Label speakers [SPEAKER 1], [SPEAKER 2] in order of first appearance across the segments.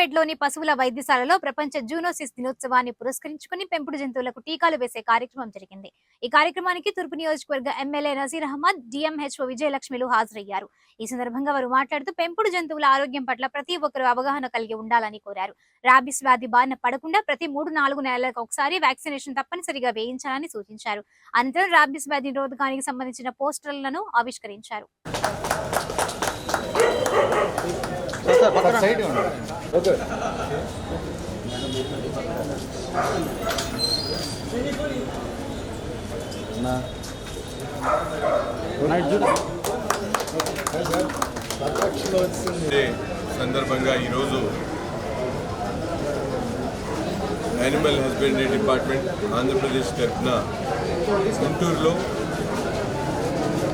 [SPEAKER 1] సికింద్రాబాద్లోని పశువుల వైద్యశాలలో ప్రపంచ జూనోసిస్ దినోత్సవాన్ని పురస్కరించుకుని పెంపుడు జంతువులకు టీకాలు వేసే కార్యక్రమం జరిగింది. ఈ కార్యక్రమానికి తూర్పు నియోజకవర్గ ఎమ్మెల్యే నజీర్ అహ్మద్, డిఎంహెచ్ఓ విజయలక్ష్మిలు హాజరయ్యారు. ఈ సందర్భంగా వారు మాట్లాడుతూ పెంపుడు జంతువుల ఆరోగ్యం పట్ల ప్రతి ఒక్కరూ అవగాహన కలిగి ఉండాలని కోరారు. రాబిస్ వ్యాధి బారిన పడకుండా ప్రతి 3-4 నెలలకు ఒకసారి వ్యాక్సినేషన్ తప్పనిసరిగా వేయించాలని సూచించారు. అనంతరం రాబిస్ వ్యాధి నిరోధకానికి సంబంధించిన పోస్టర్లను ఆవిష్కరించారు.
[SPEAKER 2] సందర్భంగా ఈరోజు యానిమల్ హస్బెండరీ డిపార్ట్మెంట్ ఆంధ్రప్రదేశ్ తరఫున గుంటూరులో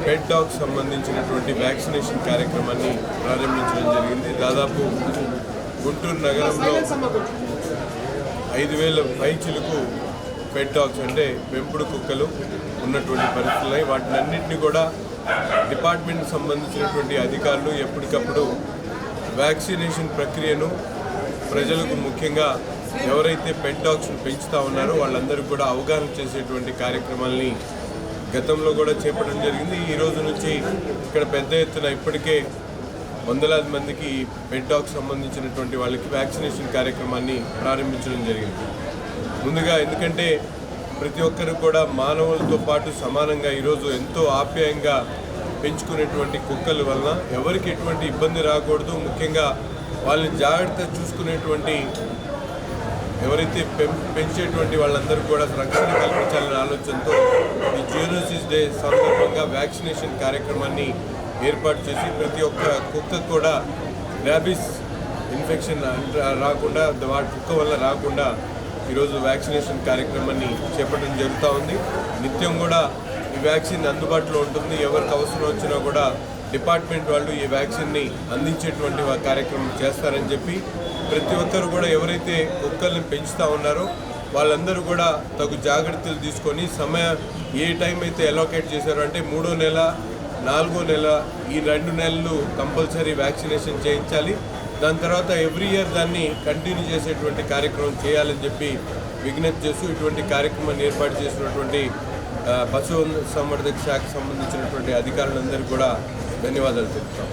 [SPEAKER 2] పెట్ డాగ్ సంబంధించినటువంటి వ్యాక్సినేషన్ కార్యక్రమాన్ని ప్రారంభించడం జరిగింది. దాదాపు గుంటూరు నగరంలో 5,000 పైచిలకు పెట్ డాగ్స్ అంటే పెంపుడు కుక్కలు ఉన్నటువంటి పరిస్థితులు. వాటినన్నింటినీ కూడా డిపార్ట్మెంట్కి సంబంధించినటువంటి అధికారులు ఎప్పటికప్పుడు వ్యాక్సినేషన్ ప్రక్రియను ప్రజలకు, ముఖ్యంగా ఎవరైతే పెట్ డాగ్స్ను పెంచుతూ ఉన్నారో వాళ్ళందరూ కూడా అవగాహన చేసేటువంటి కార్యక్రమాలని గతంలో కూడా చేపట్టడం జరిగింది. ఈ రోజు నుంచి ఇక్కడ పెద్ద ఎత్తున ఇప్పటికే వందలాది మందికి పెట్ డాగ్స్ సంబంధించినటువంటి వాళ్ళకి వ్యాక్సినేషన్ కార్యక్రమాన్ని ప్రారంభించడం జరిగింది. ముందుగా ఎందుకంటే ప్రతి ఒక్కరు కూడా మానవులతో పాటు సమానంగా ఈరోజు ఎంతో ఆప్యాయంగా పెంచుకునేటువంటి కుక్కల వలన ఎవరికి ఎటువంటి ఇబ్బంది రాకూడదు, ముఖ్యంగా వాళ్ళని జాగ్రత్త చూసుకునేటువంటి ఎవరైతే పెంచేటువంటి వాళ్ళందరూ కూడా రక్షణ కల్పించాలనే ఆలోచనతో ఈ జూనోసిస్ డే సందర్భంగా వ్యాక్సినేషన్ కార్యక్రమాన్ని ఏర్పాటు చేసి ప్రతి ఒక్క కుక్క కూడా ర్యాబిస్ ఇన్ఫెక్షన్ రాకుండా, వాటి కుక్క వల్ల రాకుండా ఈరోజు వ్యాక్సినేషన్ కార్యక్రమాన్ని చేపట్టడం జరుగుతూ ఉంది. నిత్యం కూడా ఈ వ్యాక్సిన్ అందుబాటులో ఉంటుంది. ఎవరికి అవసరం వచ్చినా కూడా డిపార్ట్మెంట్ వాళ్ళు ఈ వ్యాక్సిన్ని అందించేటువంటి కార్యక్రమం చేస్తారని చెప్పి ప్రతి ఒక్కరు కూడా ఎవరైతే కుక్కల్ని పెంచుతూ ఉన్నారో వాళ్ళందరూ కూడా తగు జాగ్రత్తలు తీసుకొని ఏ టైం అయితే అలోకేట్ చేశారో అంటే 3వ నెల, 4వ నెల, ఈ 2 నెలలు కంపల్సరీ వ్యాక్సినేషన్ చేయించాలి. దాని తర్వాత ఎవ్రీ ఇయర్ దాన్ని కంటిన్యూ చేసేటువంటి కార్యక్రమం చేయాలని చెప్పి విజ్ఞప్తి చేస్తూ ఇటువంటి కార్యక్రమాన్ని ఏర్పాటు చేసినటువంటి పశు సంవర్ధక శాఖకు సంబంధించినటువంటి అధికారులందరికీ కూడా ధన్యవాదాలు తెలుపుతాం.